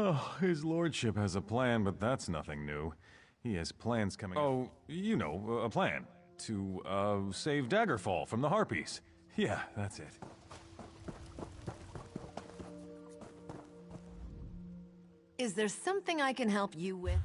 Oh, his lordship has a plan, but that's nothing new. He has plans coming. Oh, you know, a plan. To, save Daggerfall from the Harpies. Yeah, that's it. Is there something I can help you with?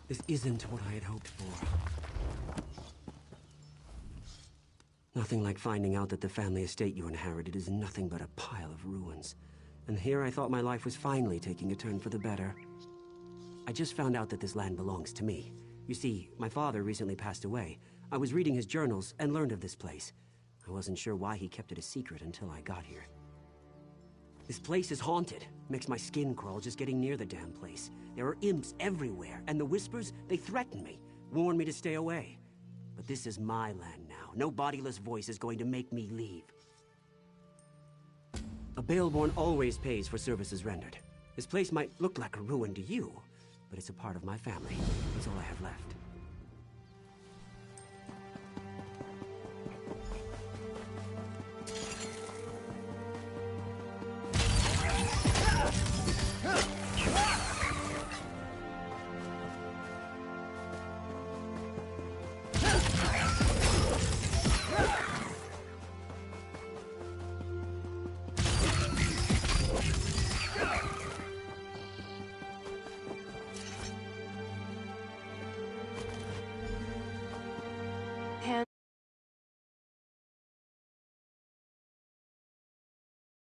This isn't what I had hoped for. Nothing like finding out that the family estate you inherited is nothing but a pile of ruins. And here I thought my life was finally taking a turn for the better. I just found out that this land belongs to me. You see, my father recently passed away. I was reading his journals and learned of this place. I wasn't sure why he kept it a secret until I got here. This place is haunted. Makes my skin crawl just getting near the damn place. There are imps everywhere, and the whispers, they threaten me, warn me to stay away. But this is my land now. No bodiless voice is going to make me leave. A Baleborn always pays for services rendered. This place might look like a ruin to you, but it's a part of my family. It's all I have left.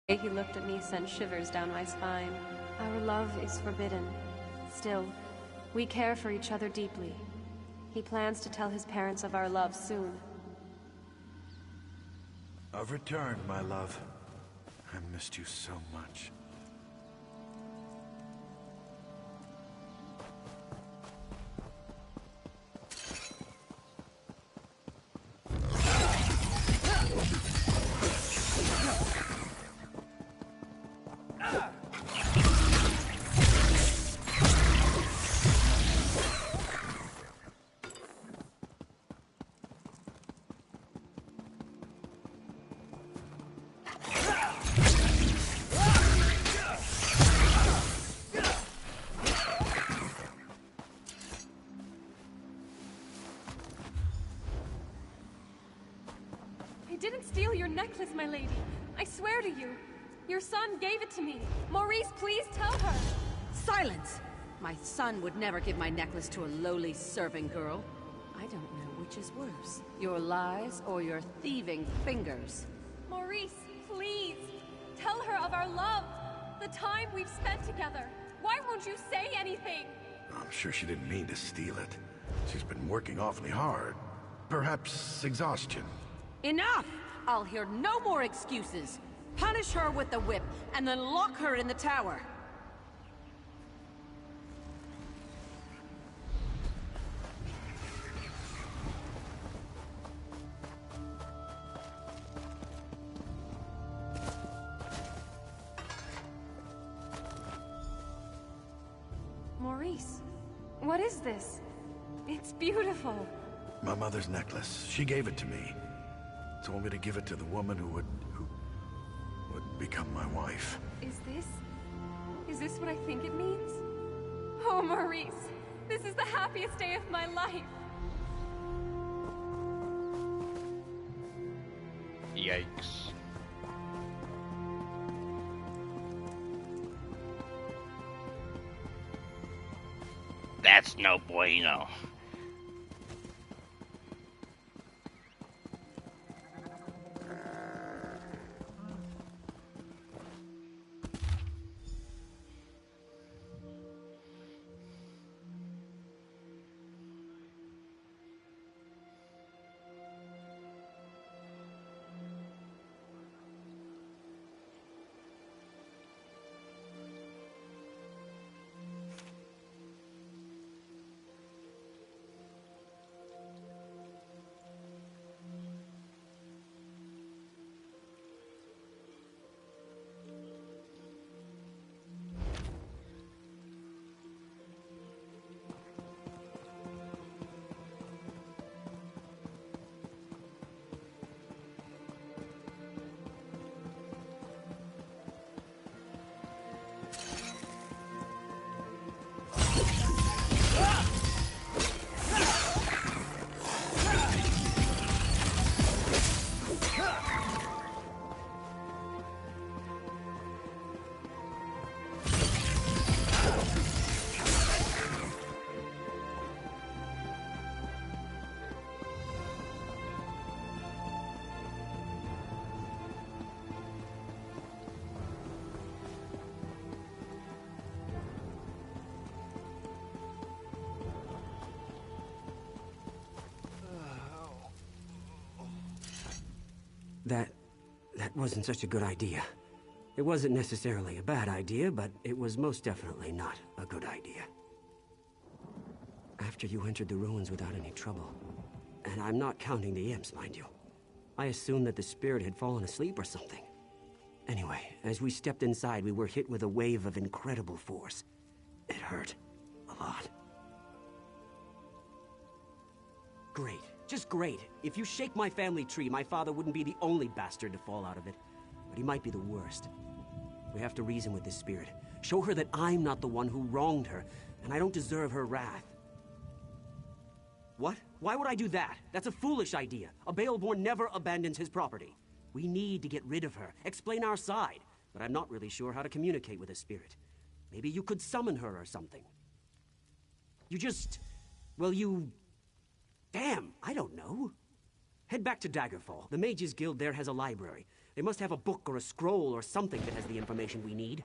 He looked at me sent shivers down my spine. Our love is forbidden. Still, we care for each other deeply. He plans to tell his parents of our love soon. I've returned, my love. I missed you so much. I didn't steal your necklace, my lady. I swear to you. Your son gave it to me. Maurice, please tell her. Silence! My son would never give my necklace to a lowly serving girl. I don't know which is worse. Your lies or your thieving fingers. Maurice, please! Tell her of our love! The time we've spent together! Why won't you say anything? I'm sure she didn't mean to steal it. She's been working awfully hard. Perhaps exhaustion. Enough! I'll hear no more excuses. Punish her with the whip, and then lock her in the tower. Maurice, what is this? It's beautiful. My mother's necklace. She gave it to me. Told me to give it to the woman who would become my wife. Is this what I think it means? Oh, Maurice, this is the happiest day of my life. Yikes. That's no bueno. That wasn't such a good idea. It wasn't necessarily a bad idea, but it was most definitely not a good idea. After you entered the ruins without any trouble, and I'm not counting the imps, mind you, I assumed that the spirit had fallen asleep or something. Anyway, as we stepped inside, we were hit with a wave of incredible force. It hurt. A lot. Great. Just great. If you shake my family tree, my father wouldn't be the only bastard to fall out of it. But he might be the worst. We have to reason with this spirit. Show her that I'm not the one who wronged her, and I don't deserve her wrath. What? Why would I do that? That's a foolish idea. A Baelborn never abandons his property. We need to get rid of her, explain our side, but I'm not really sure how to communicate with a spirit. Maybe you could summon her or something. You just... well, you... damn, I don't know. Head back to Daggerfall. The Mages Guild there has a library. They must have a book or a scroll or something that has the information we need.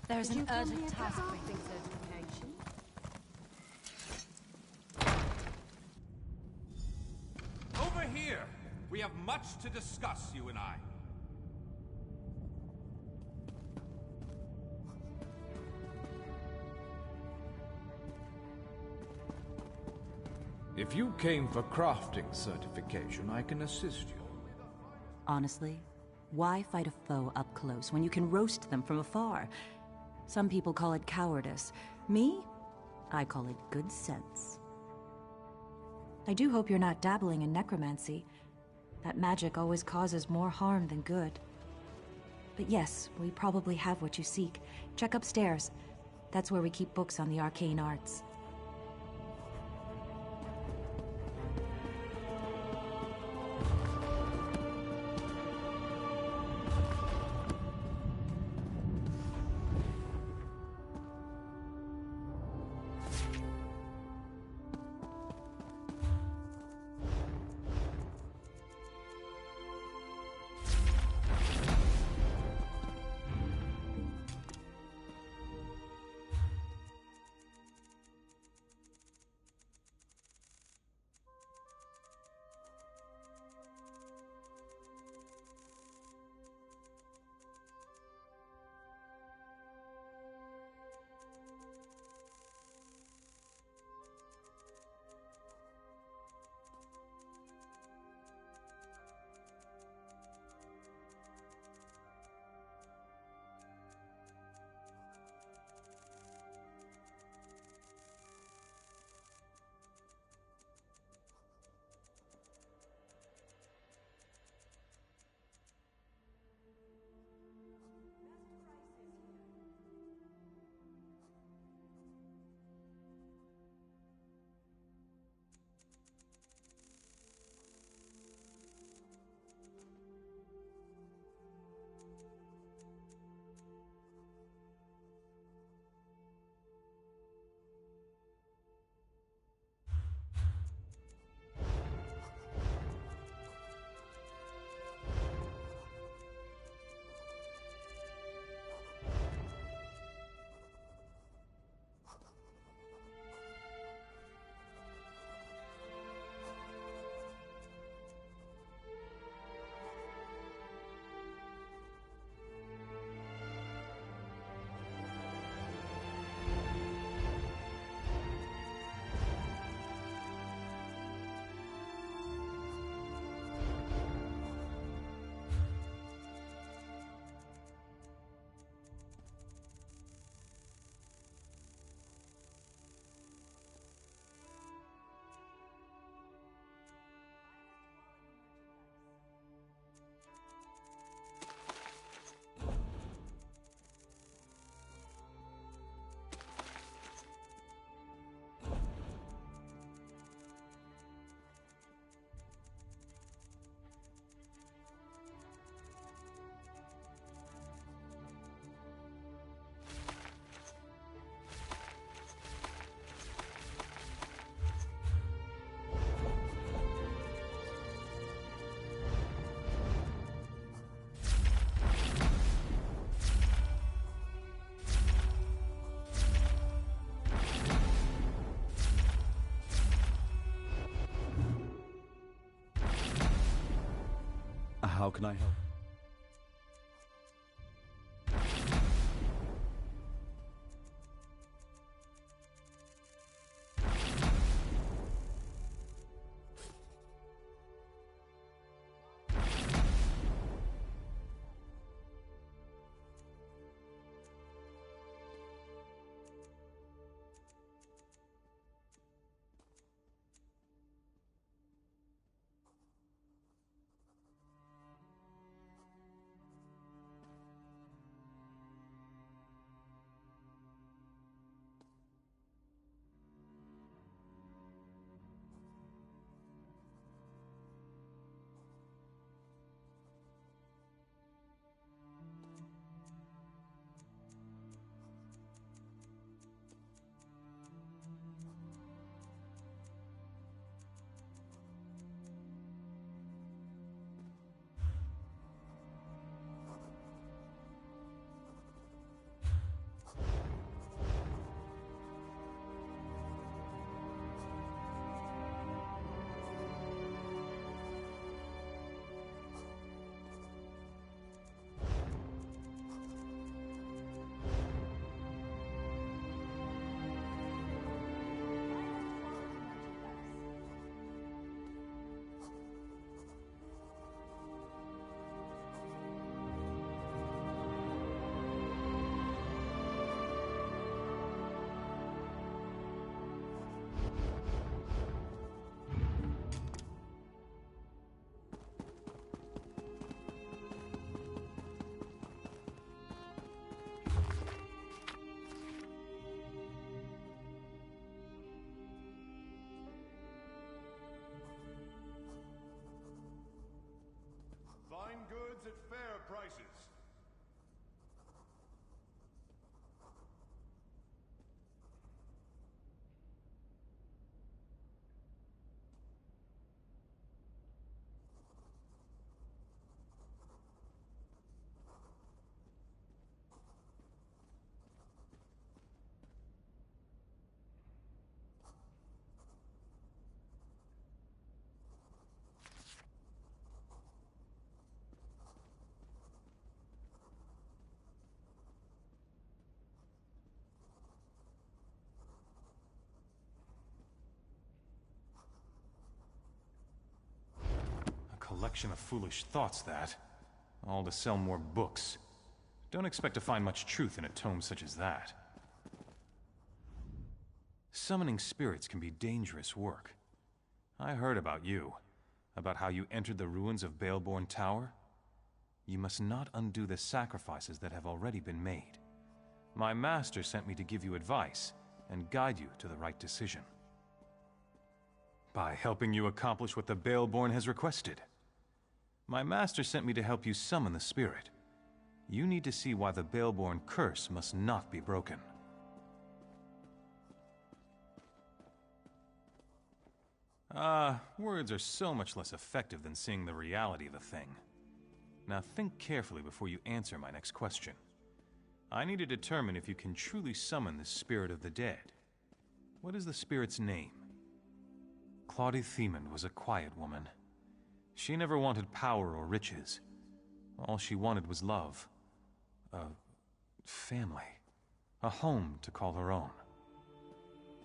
There's an urgent task waiting certification. Over here! We have much to discuss, you and I. If you came for crafting certification, I can assist you. Honestly, Why fight a foe up close when you can roast them from afar? Some people call it cowardice. Me? I call it good sense. I do hope you're not dabbling in necromancy. That magic always causes more harm than good. But yes, we probably have what you seek. Check upstairs. That's where we keep books on the arcane arts. How can I help? collection of foolish thoughts, that. All to sell more books. Don't expect to find much truth in a tome such as that. Summoning spirits can be dangerous work. I heard about you. About how you entered the ruins of Baleborn Tower. You must not undo the sacrifices that have already been made. My master sent me to give you advice and guide you to the right decision. By helping you accomplish what the Baleborn has requested. My master sent me to help you summon the spirit. You need to see why the Baleborn curse must not be broken. Words are so much less effective than seeing the reality of a thing. Now think carefully before you answer my next question. I need to determine if you can truly summon the spirit of the dead. What is the spirit's name? Claudie Themond was a quiet woman. She never wanted power or riches. All she wanted was love. A family. A home to call her own.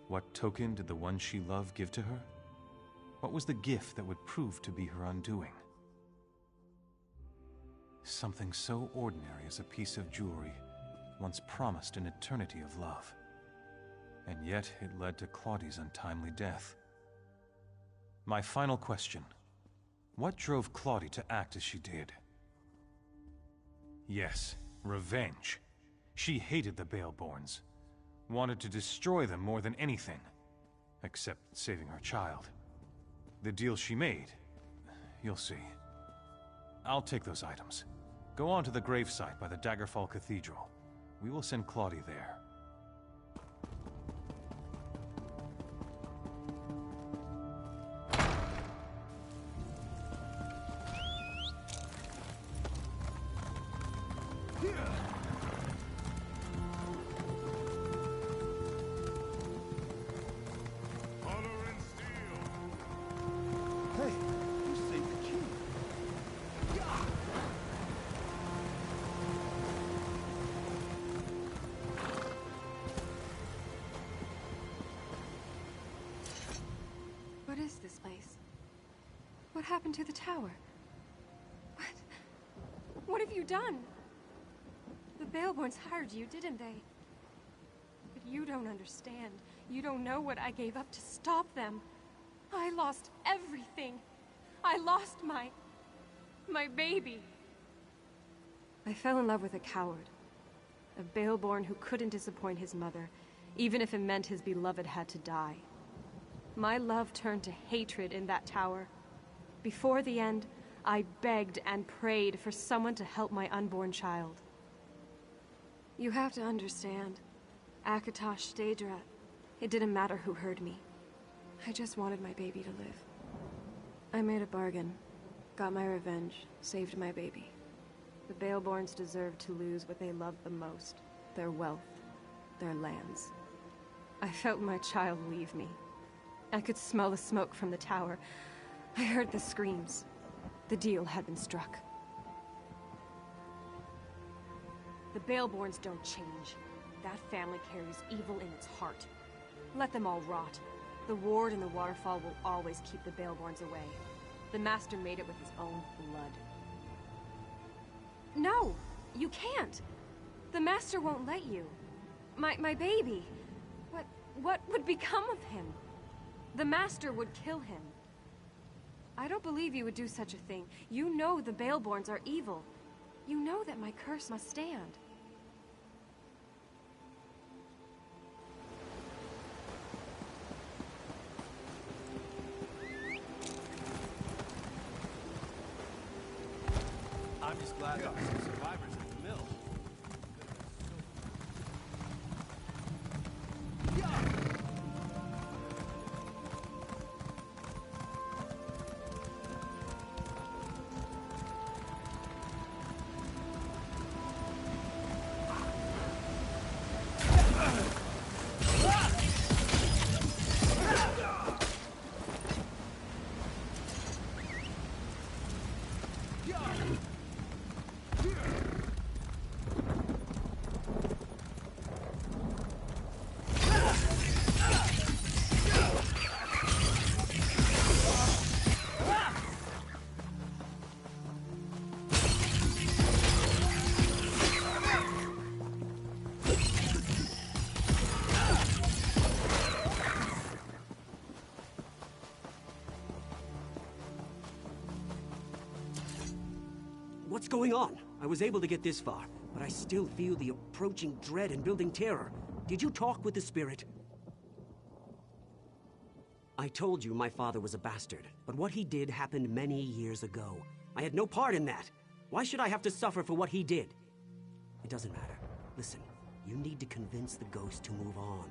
What token did the one she loved give to her? What was the gift that would prove to be her undoing? Something so ordinary as a piece of jewelry once promised an eternity of love. And yet it led to Claudie's untimely death. My final question. What drove Claudie to act as she did? Yes, revenge. She hated the Baleborns. Wanted to destroy them more than anything. Except saving her child. The deal she made, you'll see. I'll take those items. Go on to the gravesite by the Daggerfall Cathedral. We will send Claudie there. What is this place? What happened to the tower? What have you done? The Baleborns hired you, didn't they? But you don't understand. You don't know what I gave up to stop them. I lost everything. I lost my baby. I fell in love with a coward. A Baleborn who couldn't disappoint his mother, even if it meant his beloved had to die. My love turned to hatred in that tower. Before the end, I begged and prayed for someone to help my unborn child. You have to understand. Akatosh, Daedra, it didn't matter who heard me. I just wanted my baby to live. I made a bargain, got my revenge, saved my baby. The Baleborns deserved to lose what they loved the most, their wealth, their lands. I felt my child leave me. I could smell the smoke from the tower. I heard the screams. The deal had been struck. The Baleborns don't change. That family carries evil in its heart. Let them all rot. The ward and the waterfall will always keep the Baleborns away. The Master made it with his own blood. No! You can't! The Master won't let you. My baby. What would become of him? The Master would kill him. I don't believe you would do such a thing. You know the Baleborns are evil. You know that my curse must stand. I'm just glad there were some survivors at the mill. What's going on? I was able to get this far, but I still feel the approaching dread and building terror. Did you talk with the spirit? I told you my father was a bastard, but what he did happened many years ago. I had no part in that. Why should I have to suffer for what he did? It doesn't matter. Listen, you need to convince the ghost to move on.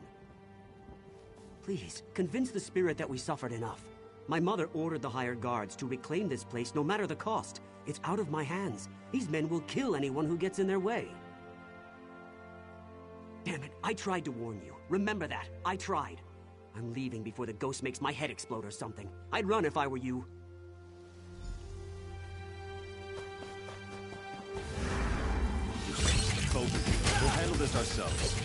Please, convince the spirit that we suffered enough. My mother ordered the hired guards to reclaim this place no matter the cost. It's out of my hands. These men will kill anyone who gets in their way. Damn it, I tried to warn you. Remember that. I tried. I'm leaving before the ghost makes my head explode or something. I'd run if I were you. Borger, we'll handle this ourselves.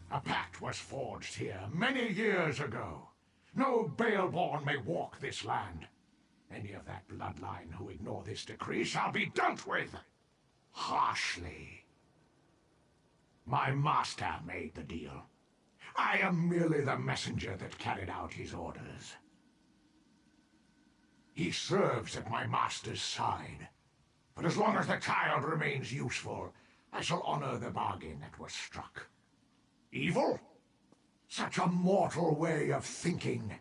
A pact was forged here many years ago. No Baleborn may walk this land. Any of that bloodline who ignore this decree shall be dealt with harshly. My master made the deal. I am merely the messenger that carried out his orders. He serves at my master's side. But as long as the child remains useful, I shall honor the bargain that was struck. Evil? Such a mortal way of thinking.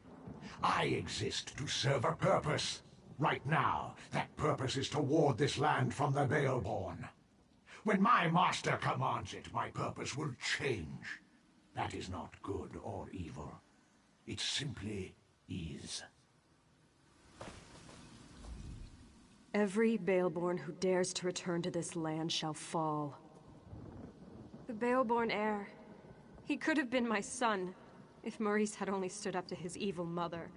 I exist to serve a purpose. Right now, that purpose is to ward this land from the Baleborn. When my master commands it, my purpose will change. That is not good or evil. It simply is. Every Baleborn who dares to return to this land shall fall. The Baleborn heir. He could have been my son, if Maurice had only stood up to his evil mother.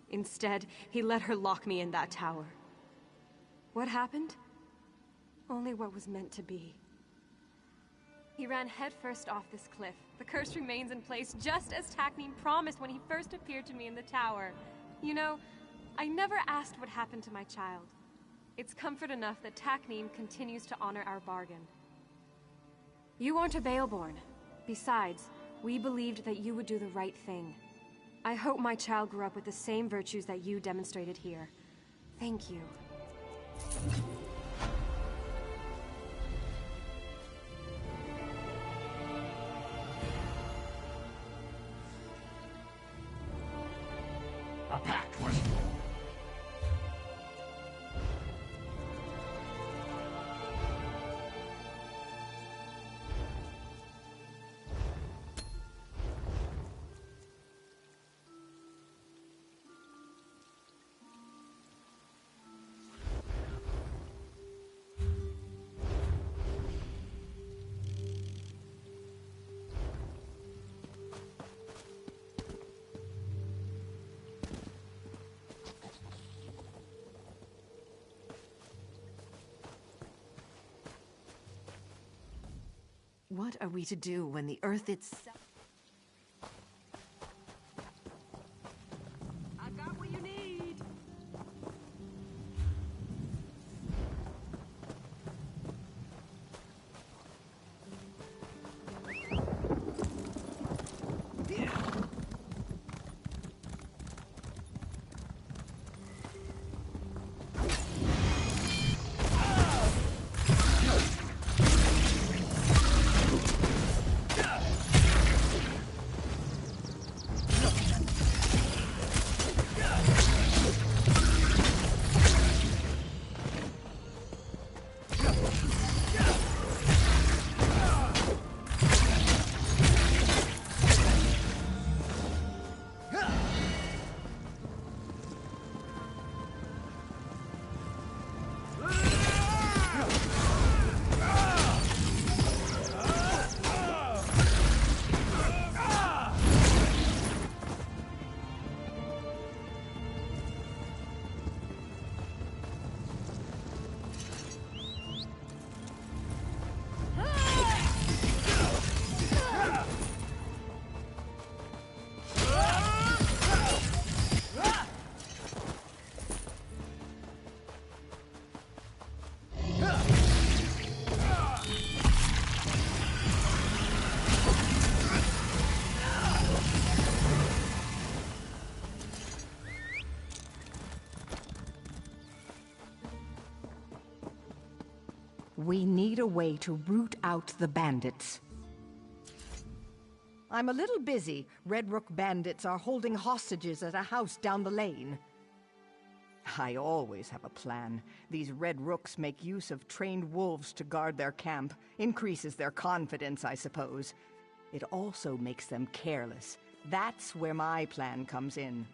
Instead, he let her lock me in that tower. What happened? Only what was meant to be. He ran headfirst off this cliff. The curse remains in place, just as Taknim promised when he first appeared to me in the tower. You know, I never asked what happened to my child. It's comfort enough that Taknim continues to honor our bargain. You aren't a Baleborn. Besides, we believed that you would do the right thing. I hope my child grew up with the same virtues that you demonstrated here. Thank you. A pact was formed. What are we to do when the Earth itself... I got what you need! We need a way to root out the bandits. I'm a little busy. Red Rook bandits are holding hostages at a house down the lane. I always have a plan. These Red Rooks make use of trained wolves to guard their camp. Increases their confidence, I suppose. It also makes them careless. That's where my plan comes in.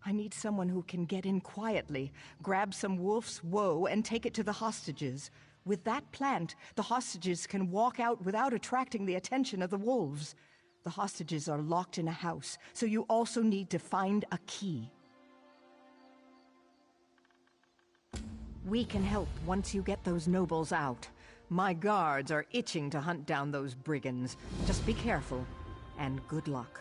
I need someone who can get in quietly, grab some wolf's woe, and take it to the hostages. With that plant, the hostages can walk out without attracting the attention of the wolves. The hostages are locked in a house, so you also need to find a key. We can help once you get those nobles out. My guards are itching to hunt down those brigands. Just be careful, and good luck.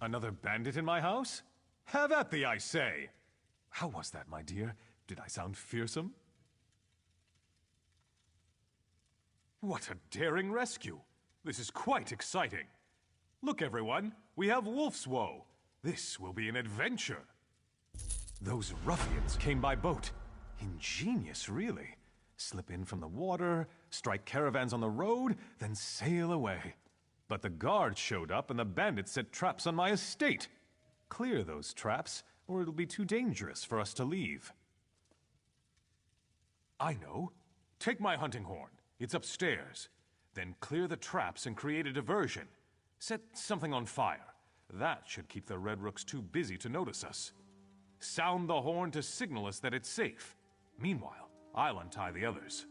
Another bandit in my house? Have at thee, I say! How was that, my dear? Did I sound fearsome? What a daring rescue! This is quite exciting. Look, everyone, we have Wolf's Woe. This will be an adventure. Those ruffians came by boat. Ingenious, really. Slip in from the water, strike caravans on the road, then sail away. But the guards showed up and the bandits set traps on my estate. Clear those traps, or it'll be too dangerous for us to leave. I know. Take my hunting horn. It's upstairs. Then clear the traps and create a diversion. Set something on fire. That should keep the Red Rooks too busy to notice us. Sound the horn to signal us that it's safe. Meanwhile, I'll untie the others.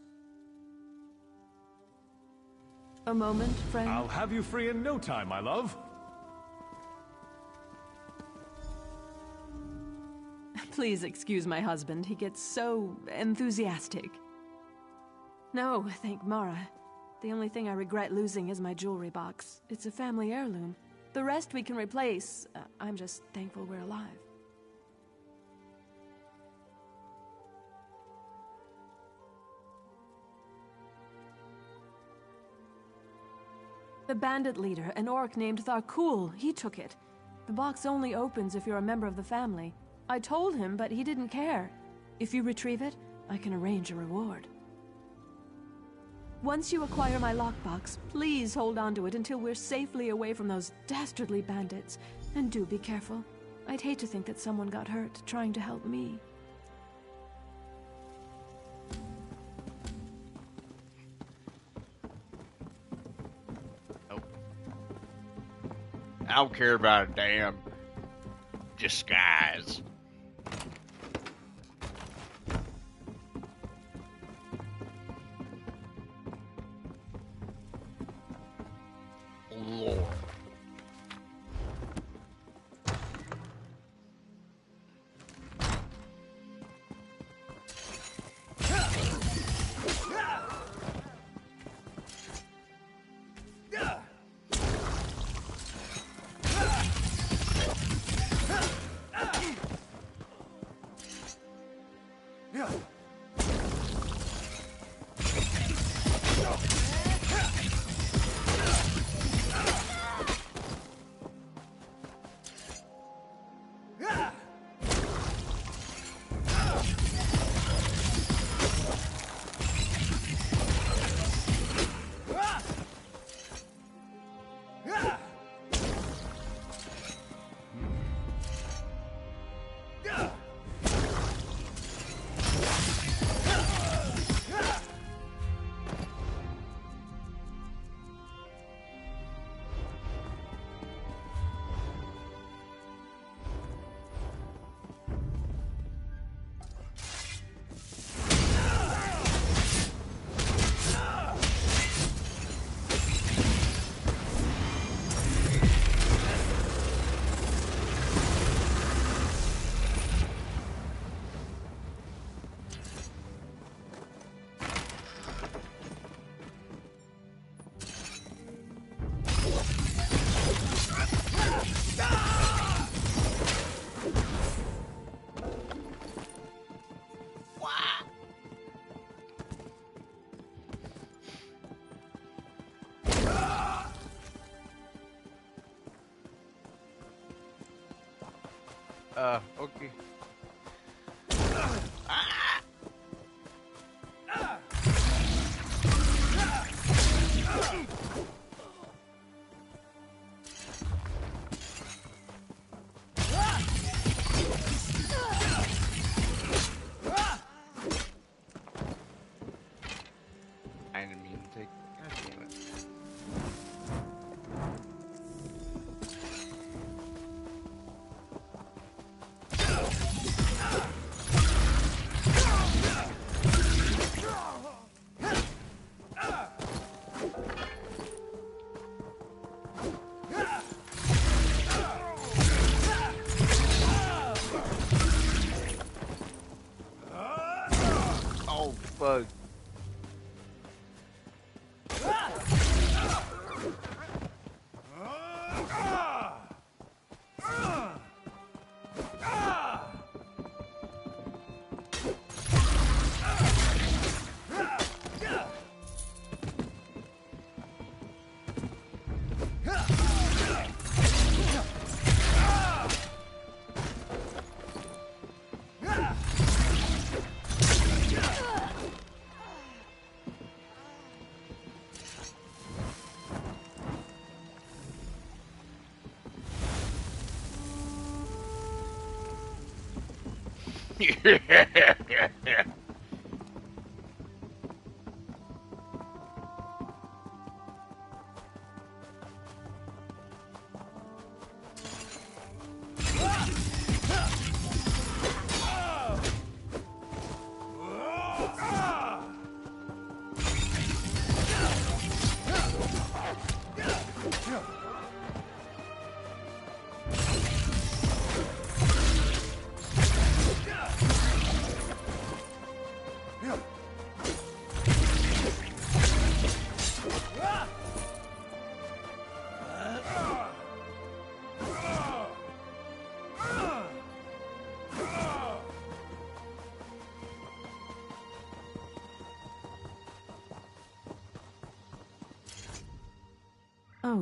A moment, friend. I'll have you free in no time, my love. Please excuse my husband. He gets so enthusiastic. No, thank Mara. The only thing I regret losing is my jewelry box. It's a family heirloom. The rest we can replace. I'm just thankful we're alive. The bandit leader, an orc named Tharkul, he took it. The box only opens if you're a member of the family. I told him, but he didn't care. If you retrieve it, I can arrange a reward. Once you acquire my lockbox, please hold on to it until we're safely away from those dastardly bandits. And do be careful. I'd hate to think that someone got hurt trying to help me. I don't care about a damn disguise. Lord. Okay. I didn't mean to take. God damn it. Oh, fuck.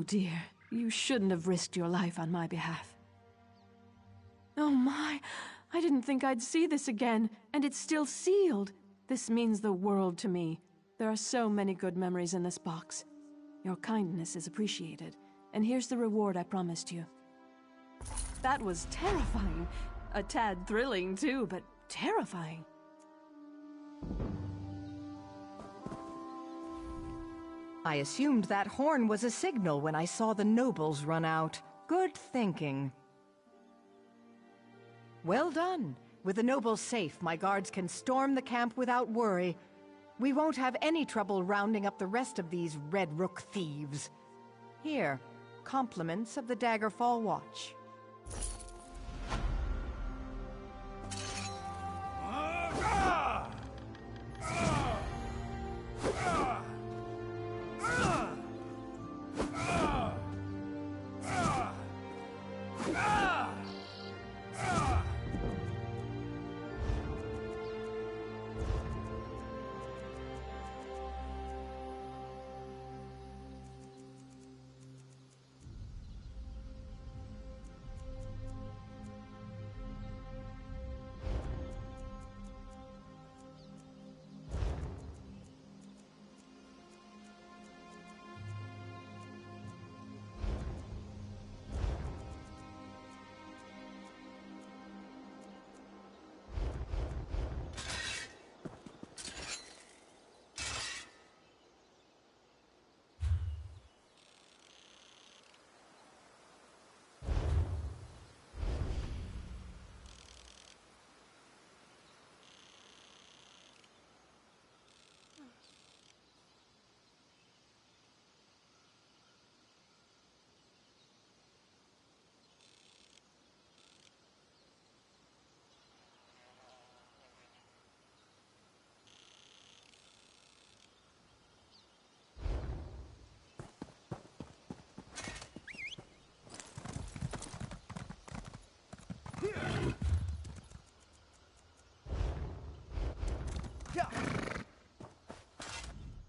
Oh dear, you shouldn't have risked your life on my behalf. Oh my, I didn't think I'd see this again, and it's still sealed. This means the world to me. There are so many good memories in this box. Your kindness is appreciated, and here's the reward I promised you. That was terrifying. A tad thrilling too, but terrifying. I assumed that horn was a signal when I saw the nobles run out. Good thinking. Well done. With the nobles safe, my guards can storm the camp without worry. We won't have any trouble rounding up the rest of these Red Rook thieves. Here, compliments of the Daggerfall Watch.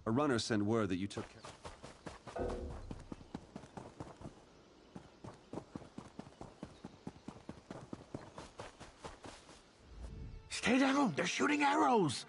A runner sent word that you took care. Stay down! They're shooting arrows!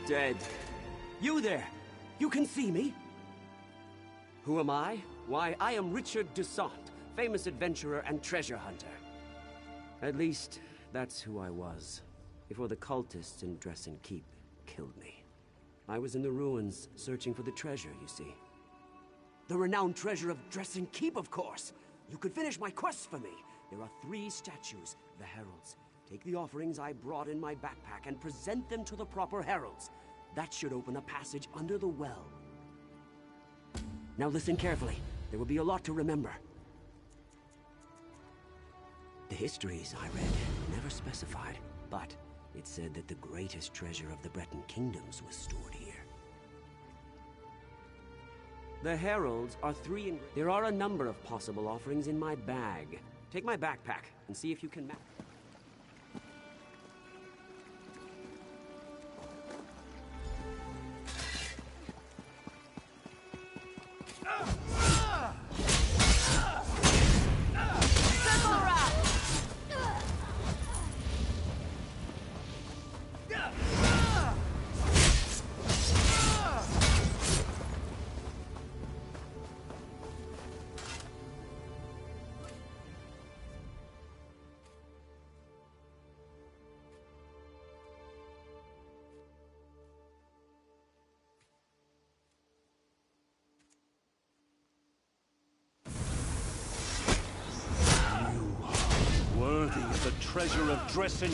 Dead. You there! You can see me? Who am I? Why, I am Richard Desant, famous adventurer and treasure hunter. At least, that's who I was, before the cultists in Dresden Keep killed me. I was in the ruins, searching for the treasure, you see. The renowned treasure of Dresden Keep, of course! You could finish my quest for me. There are 3 statues, the heralds. Take the offerings I brought in my backpack and present them to the proper heralds. That should open a passage under the well. Now listen carefully. There will be a lot to remember. The histories I read never specified, but it said that the greatest treasure of the Breton kingdoms was stored here. The heralds are 3 There are a number of possible offerings in my bag. Take my backpack and see if you can match. The treasure of Dresden.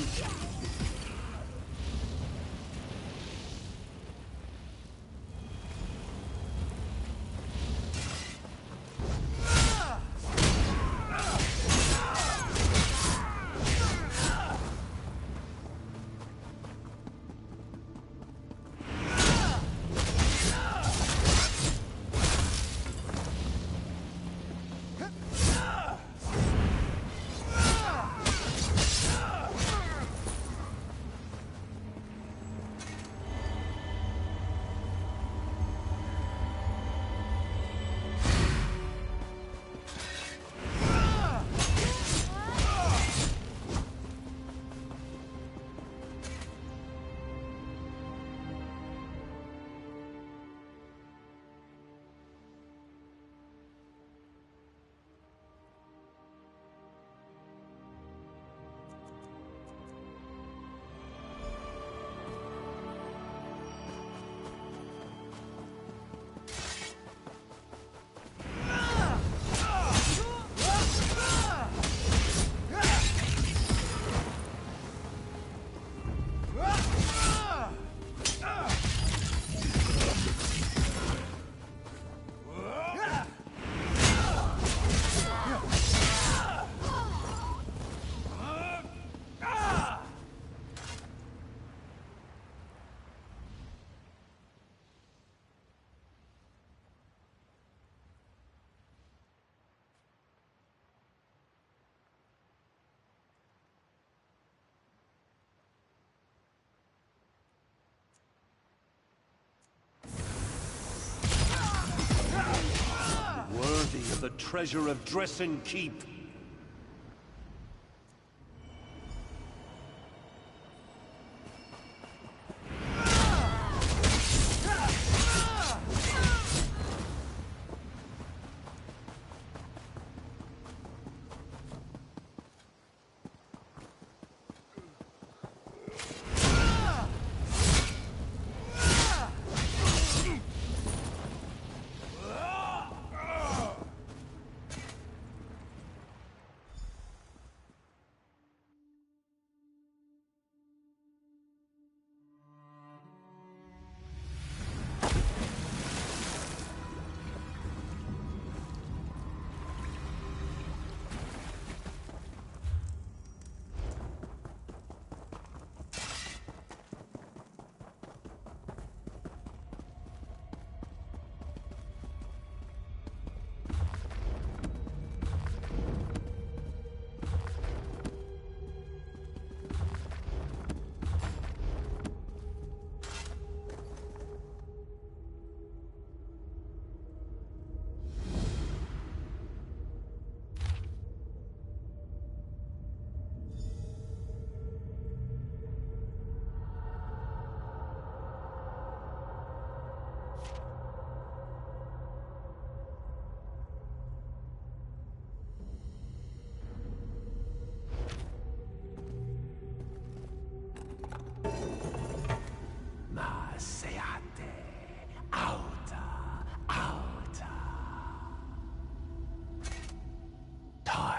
the treasure of Dresden Keep.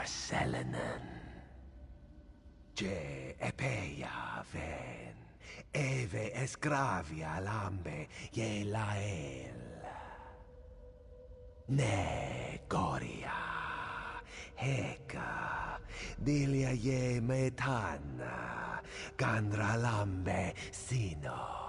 Selenin. Je epeia ven, eve esgravia lambe ye lael. Ne goria, heka, dilia ye metana, gandra lambe sino.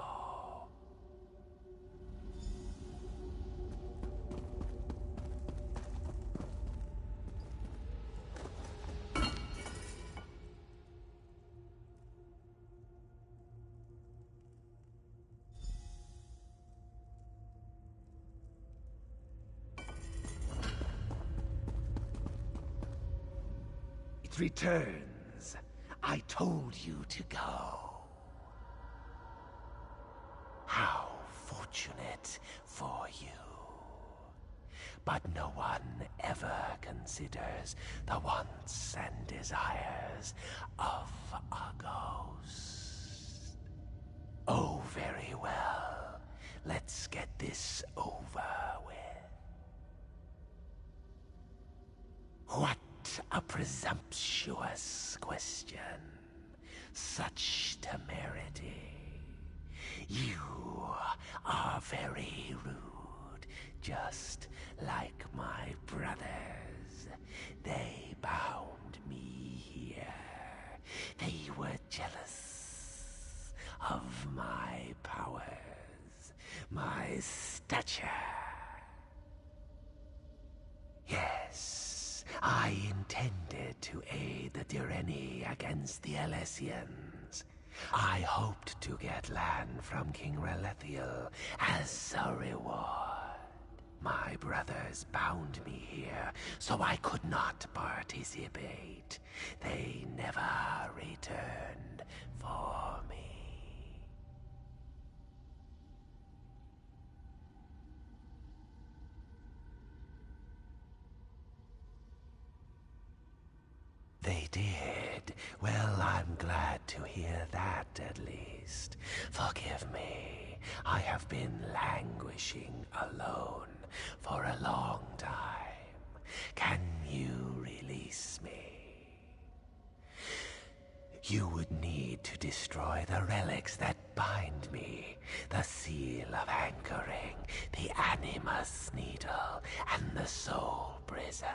Returns. I told you to go. How fortunate for you. But no one ever considers the wants and desires of a ghost. Oh, very well. Let's get this over with. What a presumptuous question. Such temerity. You are very rude, just like my brothers. They bound me here. They were jealous of my powers, my stature. Yes, I intended to aid the Direni against the Alessians. I hoped to get land from King Relethiel as a reward. My brothers bound me here, so I could not participate. They never returned for me. They did. Well, I'm glad to hear that, at least. Forgive me. I have been languishing alone for a long time. Can you release me? You would need to destroy the relics that bind me. The seal of anchoring, the Animus Needle, and the Soul Prison.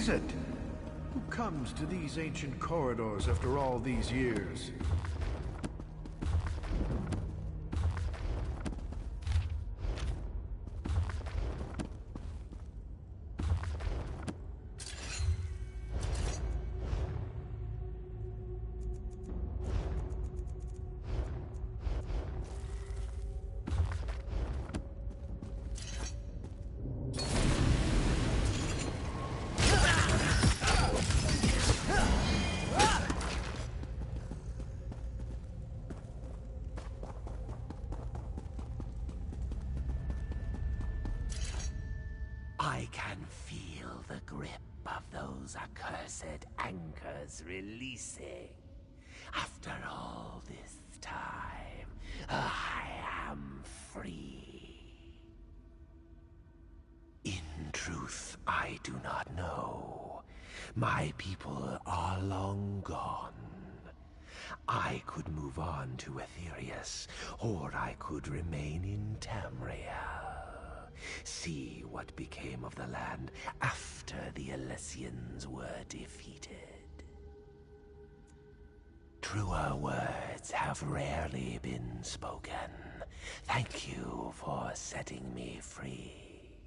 is it? Who comes to these ancient corridors after all these years? I can feel the grip of those accursed anchors releasing. After all this time, I am free. In truth, I do not know. My people are long gone. I could move on to Aetherius, or I could remain in Tamriel. See what became of the land after the Elysians were defeated. Truer words have rarely been spoken. Thank you for setting me free.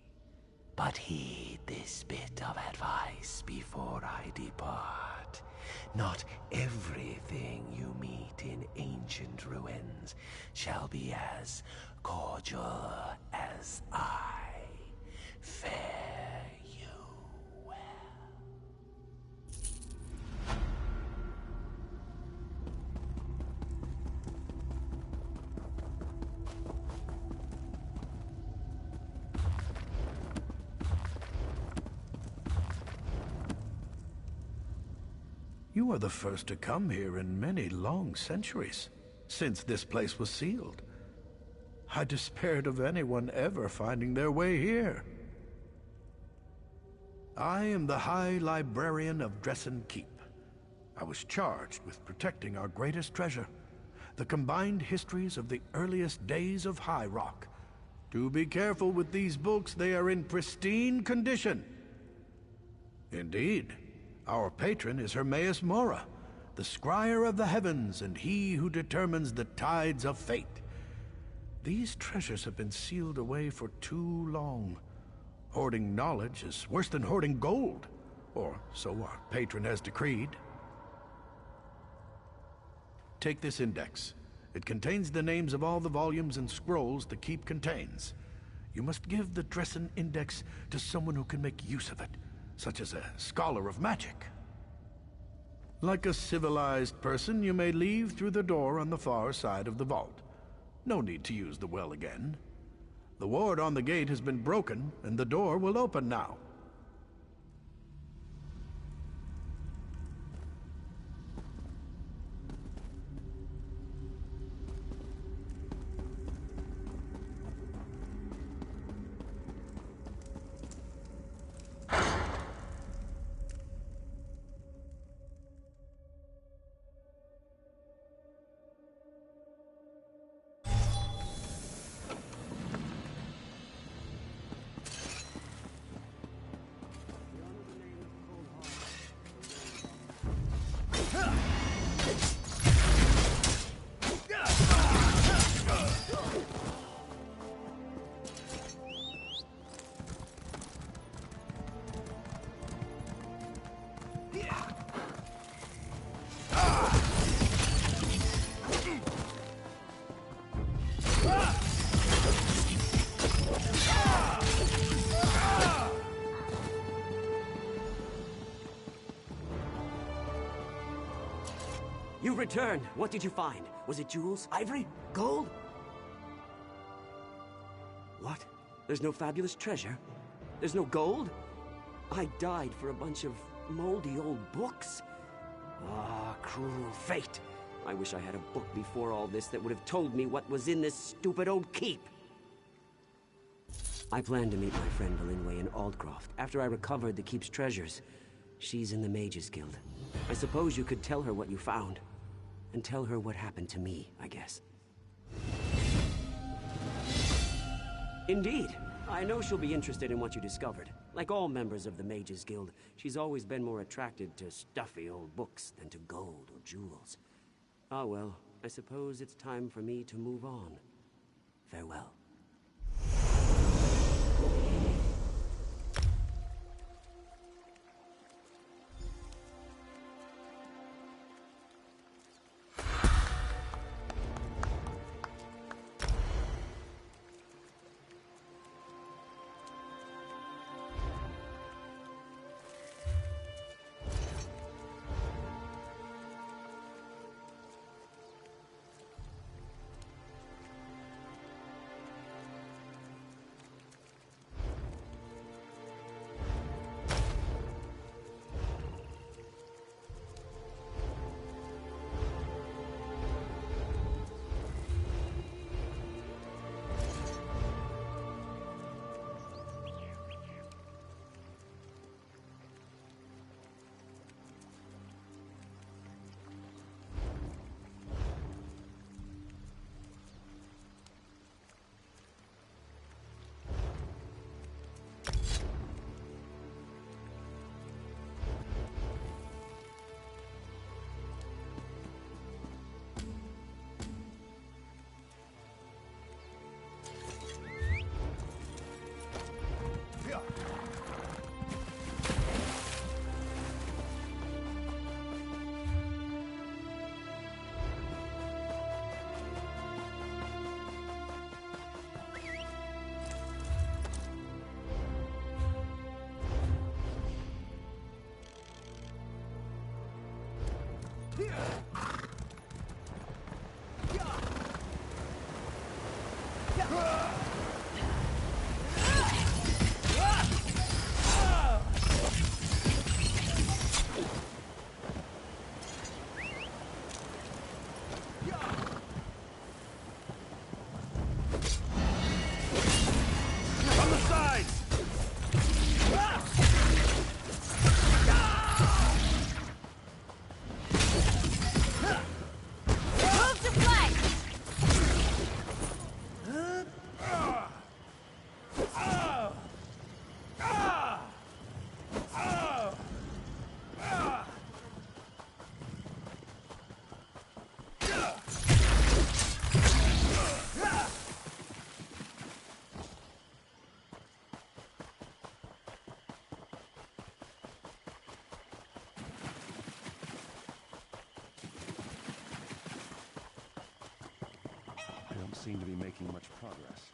But heed this bit of advice before I depart. Not everything you meet in ancient ruins shall be as cordial as I. Fare you well. You are the first to come here in many long centuries, since this place was sealed. I despaired of anyone ever finding their way here. I am the High Librarian of Dresden Keep. I was charged with protecting our greatest treasure, the combined histories of the earliest days of High Rock. Do be careful with these books, they are in pristine condition. Indeed, our patron is Hermaeus Mora, the scryer of the heavens and he who determines the tides of fate. These treasures have been sealed away for too long. Hoarding knowledge is worse than hoarding gold, or so our patron has decreed. Take this index. It contains the names of all the volumes and scrolls the keep contains. You must give the Dresden Index to someone who can make use of it, such as a scholar of magic. Like a civilized person, you may leave through the door on the far side of the vault. No need to use the well again. The ward on the gate has been broken, and the door will open now. You returned. What did you find? Was it jewels? Ivory? Gold? What? There's no fabulous treasure? There's no gold? I died for a bunch of moldy old books? Ah, cruel fate. I wish I had a book before all this that would have told me what was in this stupid old keep. I plan to meet my friend Belinway in Aldcroft after I recovered the keep's treasures. She's in the Mages Guild. I suppose you could tell her what you found. And tell her what happened to me, I guess. Indeed. I know she'll be interested in what you discovered. Like all members of the Mages Guild, she's always been more attracted to stuffy old books than to gold or jewels. Ah well, I suppose it's time for me to move on. Farewell. Seem to be making much progress.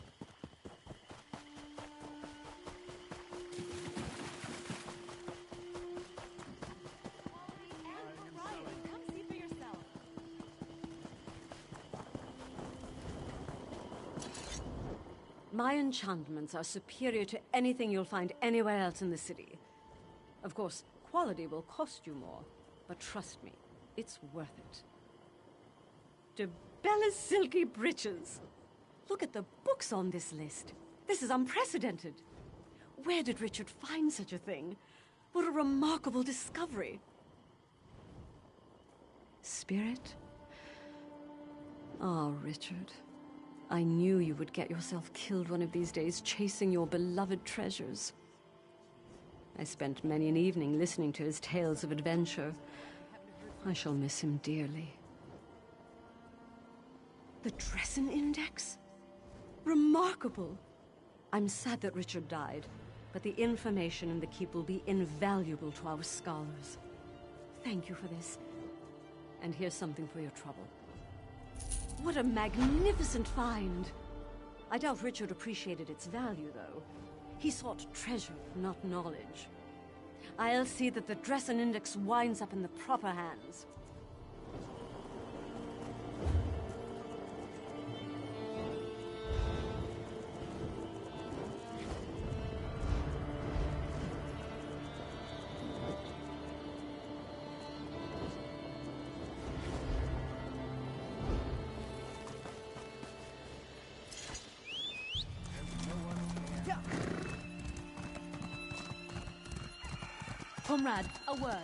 My enchantments are superior to anything you'll find anywhere else in the city. Of course, quality will cost you more, but trust me, it's worth it. Bella's silky breeches. Look at the books on this list. This is unprecedented. Where did Richard find such a thing? What a remarkable discovery. Spirit? Ah, Richard. I knew you would get yourself killed one of these days chasing your beloved treasures. I spent many an evening listening to his tales of adventure. I shall miss him dearly. The Dressen Index? Remarkable! I'm sad that Richard died, but the information in the keep will be invaluable to our scholars. Thank you for this. And here's something for your trouble. What a magnificent find! I doubt Richard appreciated its value, though. He sought treasure, not knowledge. I'll see that the Dressen Index winds up in the proper hands. Comrade, a word.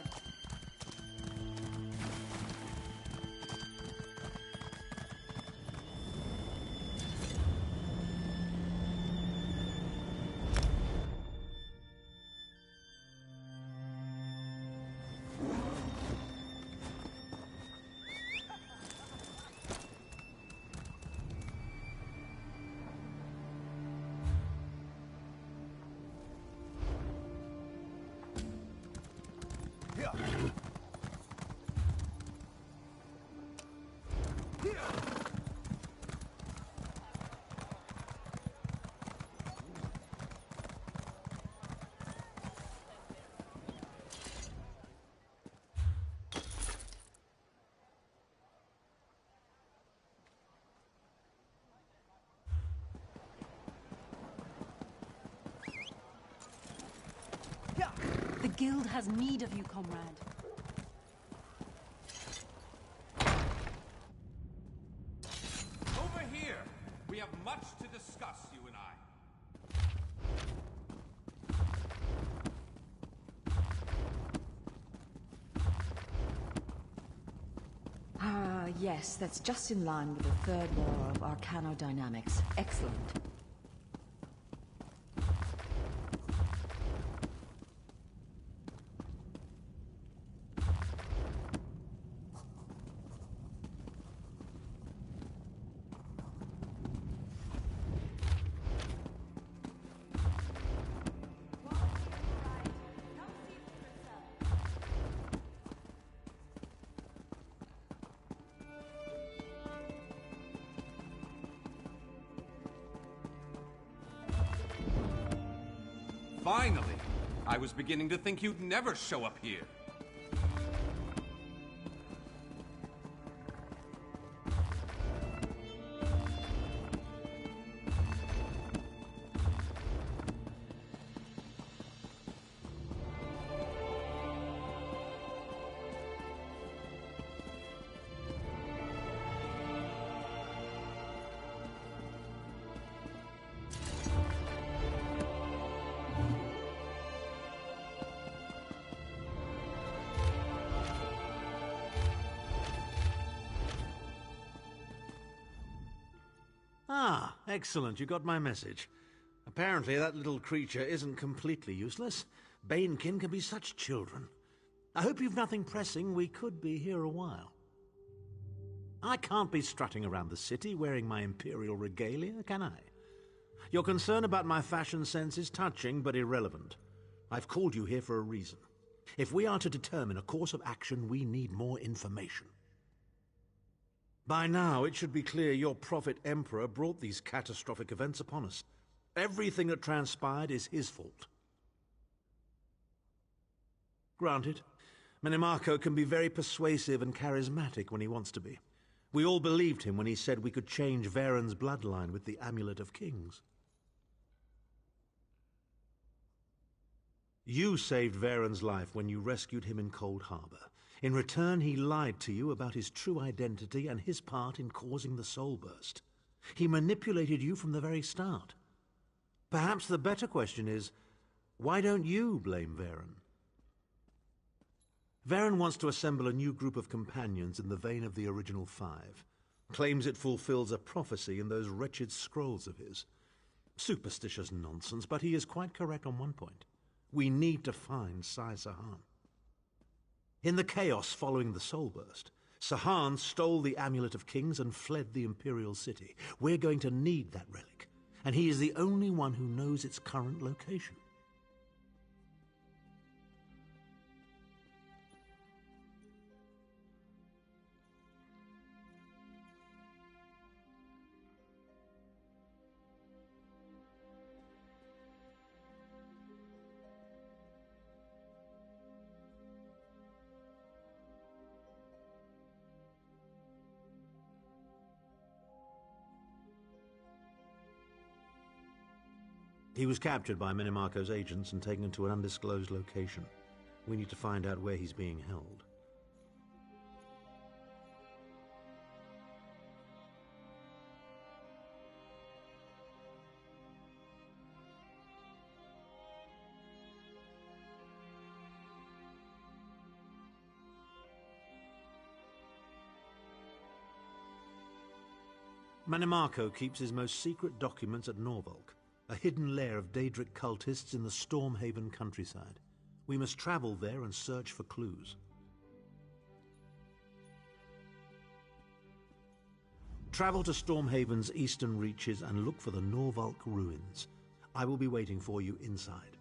The guild has need of you, comrade. Over here! We have much to discuss, you and I. Ah, yes, that's just in line with the third law of arcanodynamics. Excellent. Finally! I was beginning to think you'd never show up here. Ah, excellent. You got my message. Apparently that little creature isn't completely useless. Banekin can be such children. I hope you've nothing pressing. We could be here a while. I can't be strutting around the city wearing my imperial regalia, can I? Your concern about my fashion sense is touching but irrelevant. I've called you here for a reason. If we are to determine a course of action, we need more information. By now, it should be clear your prophet Emperor brought these catastrophic events upon us. Everything that transpired is his fault. Granted, Minimarco can be very persuasive and charismatic when he wants to be. We all believed him when he said we could change Varen's bloodline with the Amulet of Kings. You saved Varen's life when you rescued him in Cold Harbor. In return, he lied to you about his true identity and his part in causing the soul burst. He manipulated you from the very start. Perhaps the better question is, why don't you blame Varen? Varen wants to assemble a new group of companions in the vein of the original five. Claims it fulfills a prophecy in those wretched scrolls of his. Superstitious nonsense, but he is quite correct on one point. We need to find Sai Sahan. In the chaos following the soul burst, Sahan stole the Amulet of Kings and fled the Imperial City. We're going to need that relic, and he is the only one who knows its current location. He was captured by Minimarco's agents and taken to an undisclosed location. We need to find out where he's being held. Minimarco keeps his most secret documents at Norvalk, a hidden lair of Daedric cultists in the Stormhaven countryside. We must travel there and search for clues. Travel to Stormhaven's eastern reaches and look for the Norvalk ruins. I will be waiting for you inside.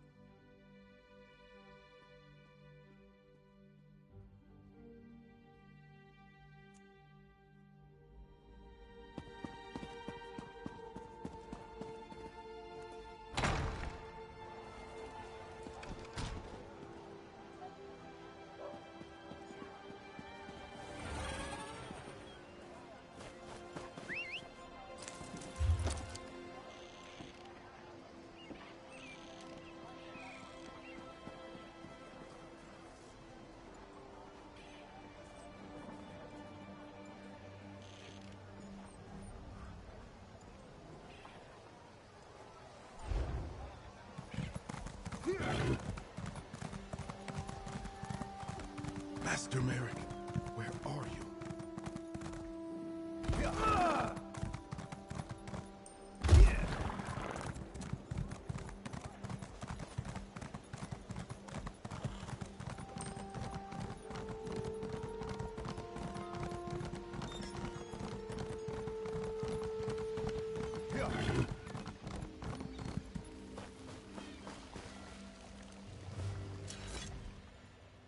Master Merrick, where are you?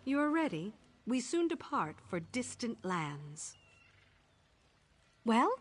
You are ready? We soon depart for distant lands. Well?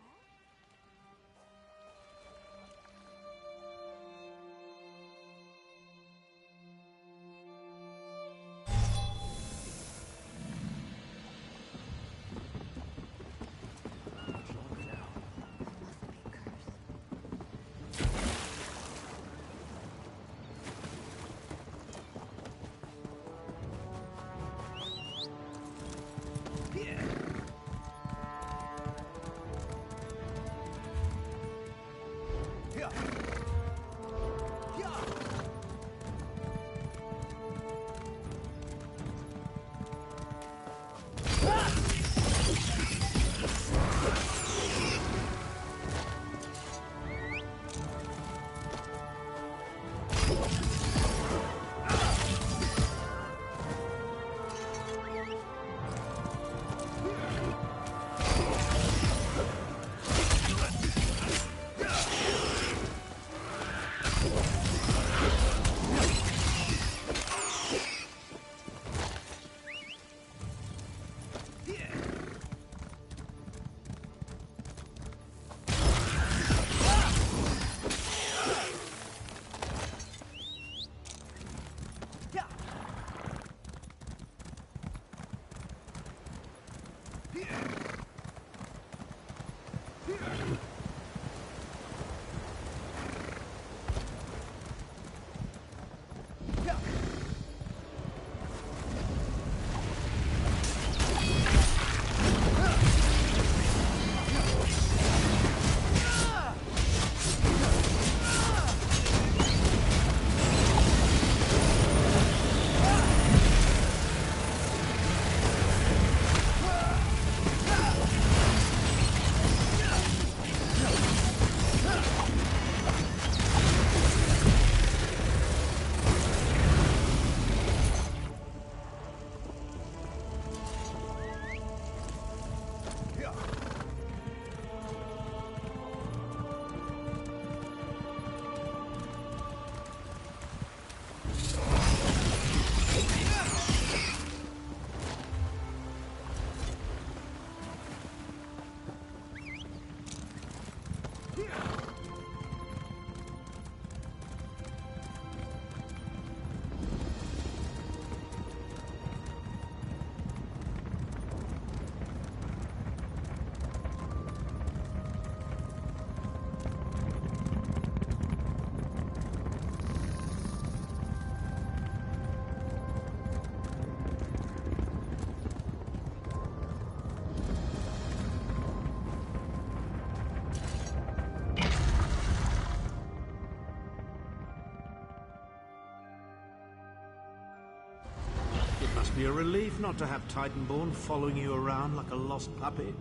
It must be a relief not to have Titanborn following you around like a lost puppy.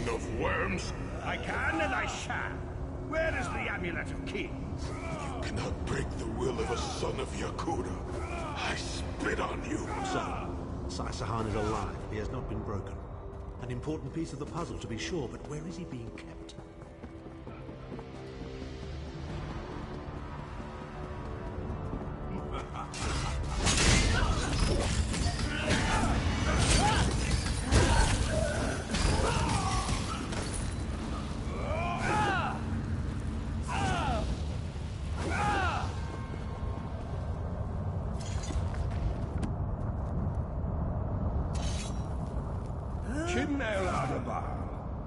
son of worms! I can and I shall. Where is the Amulet of Kings? You cannot break the will of a son of Yakuda. I spit on you. So, Sai Sahan is alive. He has not been broken. An important piece of the puzzle, to be sure, but where is he being kept?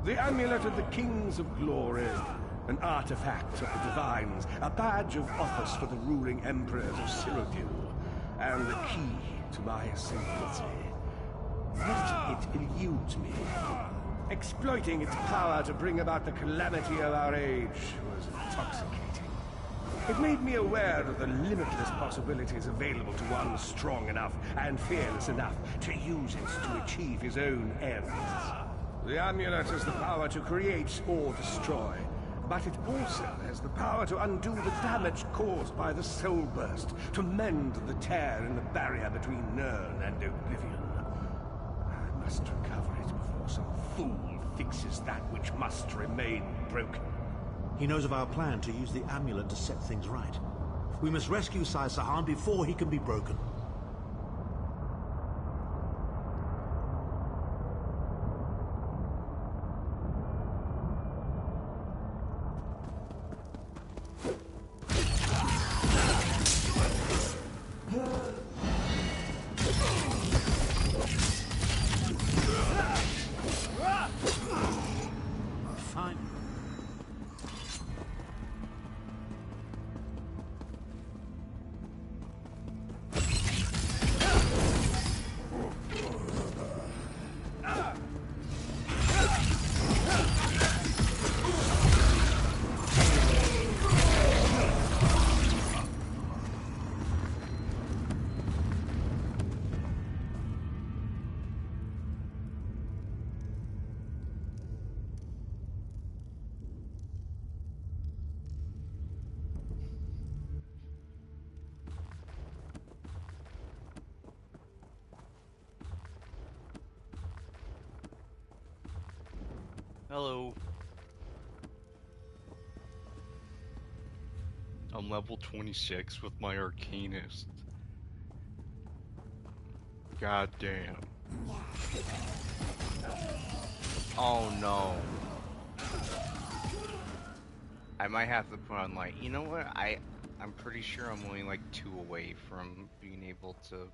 The Amulet of the Kings of Glory, an artifact of the Divines, a badge of office for the ruling emperors of Cyrodiil, and the key to my ascendancy. Yet it eludes me. Exploiting its power to bring about the calamity of our age was intoxicating. It made me aware of the limitless possibilities available to one strong enough and fearless enough to use it to achieve his own ends. The amulet has the power to create or destroy, but it also has the power to undo the damage caused by the soul burst, to mend the tear in the barrier between Nirn and Oblivion. I must recover it before some fool fixes that which must remain broken. He knows of our plan to use the amulet to set things right. We must rescue Sai Sahan before he can be broken. Hello. I'm level 26 with my Arcanist. God damn. Oh no. I might have to put on light. You know what? I'm pretty sure I'm only like 2 away from being able to,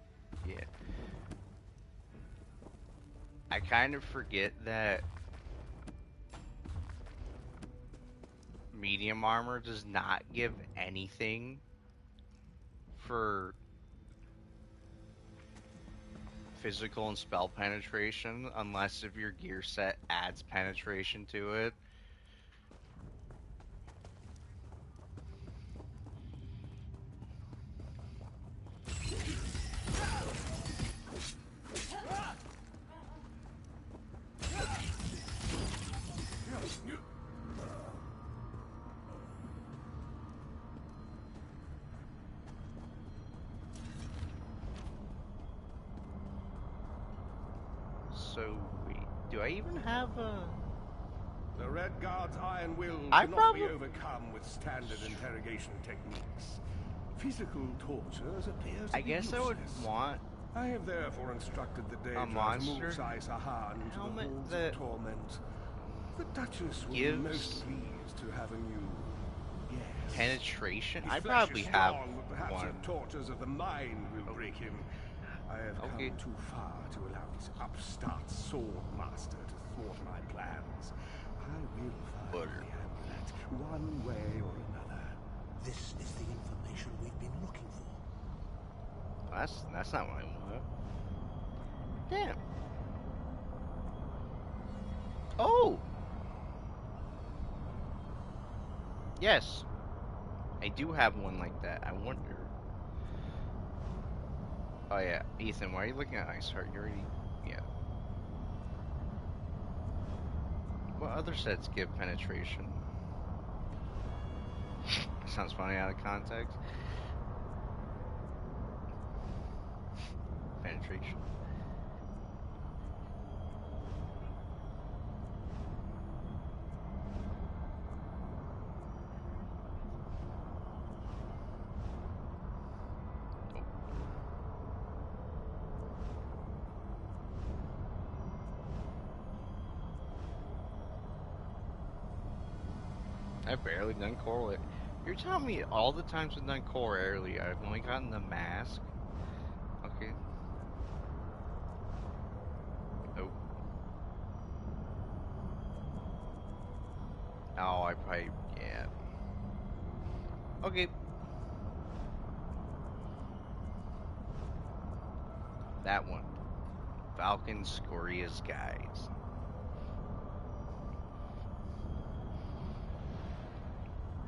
yeah. I kind of forget that medium armor does not give anything for physical and spell penetration unless if your gear set adds penetration to it. So, wait, do I even have a... The Red Guard's iron will I cannot be overcome with standard interrogation techniques. Physical tortures appear to I be guess I would useless. want I have therefore instructed the Daedra to monster move Sai Sahan into the helmet halls that of torment. The Duchess will be gives most pleased to have a new... Yes. penetration. His I flesh probably is have strong, but perhaps one. the tortures of the mind will break him. I have come too far to allow this upstart sword master to thwart my plans. I will find the amulet, one way or another. This is the information we've been looking for. That's not what I want. Damn. Oh! Yes. I do have one like that. I wonder. Oh yeah, Ethan, why are you looking at Iceheart? You already... yeah. What other sets give penetration? Sounds funny out of context. Penetration. I've barely done core. You're telling me all the times I've done core early, I've only gotten the mask? Okay. Oh. Oh, I probably, yeah. Okay. That one. Falcon Scoria's Guides.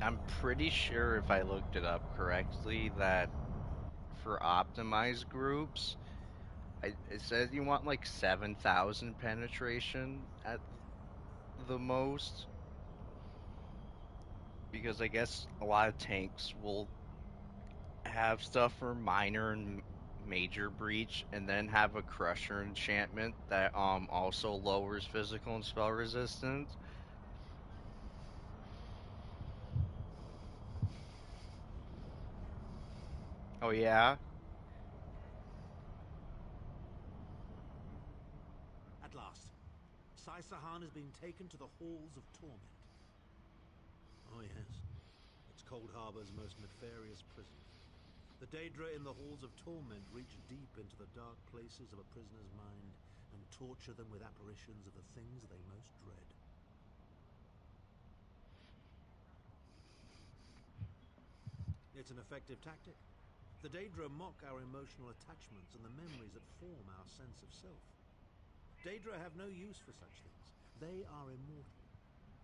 I'm pretty sure if I looked it up correctly that for optimized groups, it says you want like 7,000 penetration at the most. Because I guess a lot of tanks will have stuff for minor and major breach and then have a crusher enchantment that also lowers physical and spell resistance. Oh yeah? At last, Sai-Sahan has been taken to the Halls of Torment. Oh yes, it's Cold Harbor's most nefarious prison. The Daedra in the Halls of Torment reach deep into the dark places of a prisoner's mind and torture them with apparitions of the things they most dread. It's an effective tactic. The Daedra mock our emotional attachments and the memories that form our sense of self. Daedra have no use for such things. They are immortal.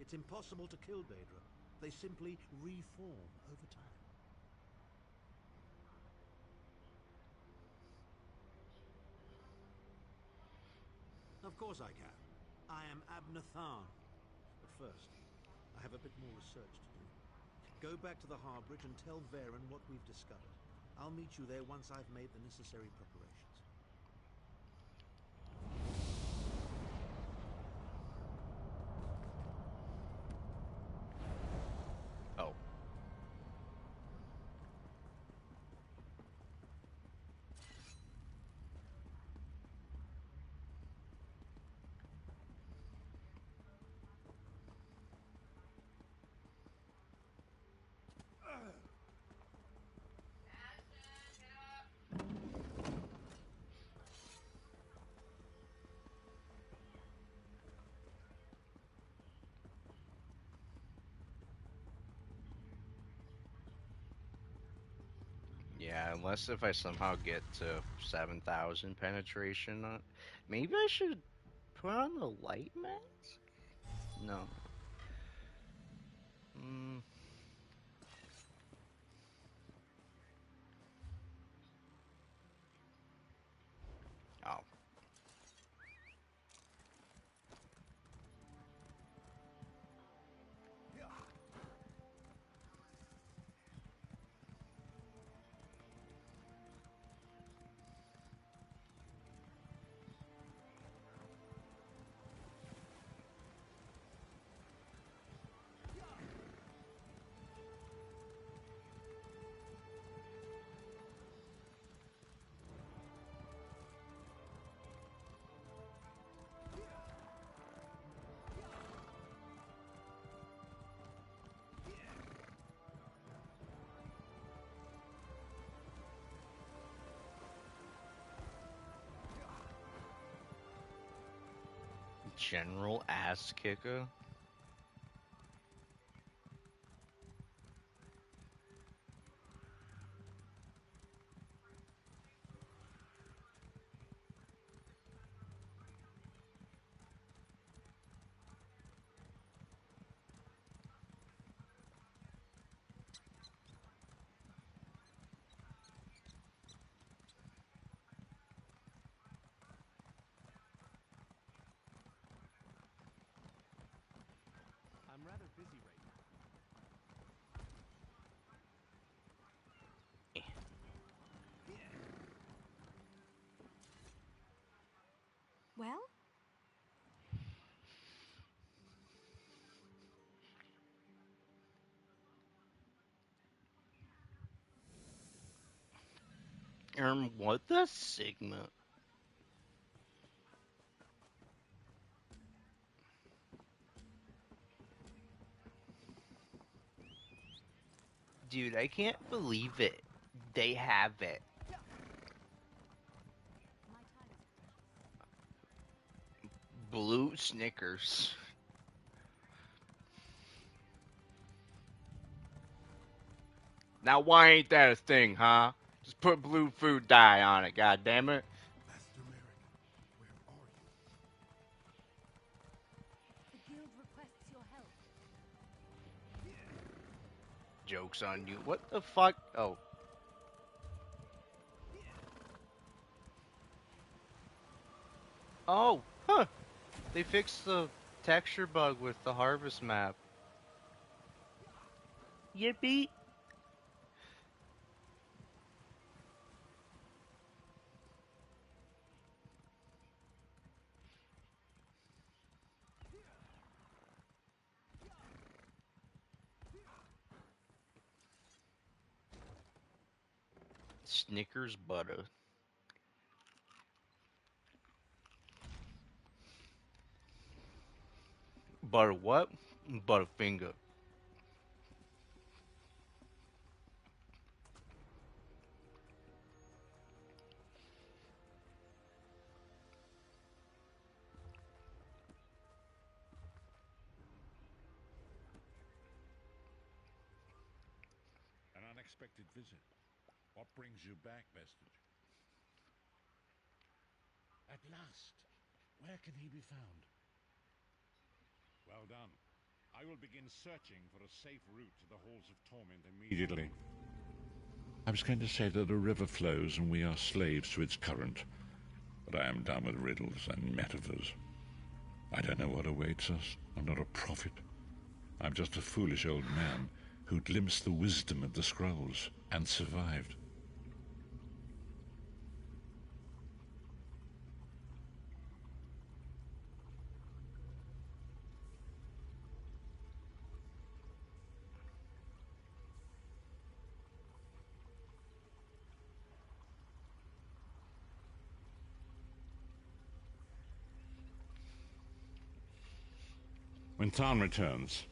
It's impossible to kill Daedra. They simply reform over time. Of course I can. I am Abnathan. But first, I have a bit more research to do. Go back to the Harbridge and tell Varen what we've discovered. I'll meet you there once I've made the necessary preparations. Oh. Yeah, unless if I somehow get to 7,000 penetration on... Maybe I should put on the light mask? No. Hmm. Oh. General ass kicker? What the Sigma? Dude, I can't believe it. They have it. Blue Snickers. Now why ain't that a thing, huh? Just put blue food dye on it, god damn it. Master Merrick, where are you? The guild requests your help. Joke's on you. What the fuck? Oh. Oh, huh. They fixed the texture bug with the harvest map. Yippee. Snickers butter. Butter what? Butterfinger. An unexpected visit. What brings you back, Vestige? At last. Where can he be found? Well done. I will begin searching for a safe route to the Halls of Torment immediately. I was going to say that a river flows and we are slaves to its current, but I am done with riddles and metaphors. I don't know what awaits us. I'm not a prophet. I'm just a foolish old man who glimpsed the wisdom of the scrolls and survived. When Tharn returns,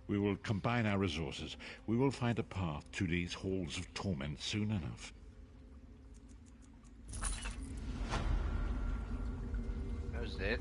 we will combine our resources. We will find a path to these halls of torment soon enough. That was it.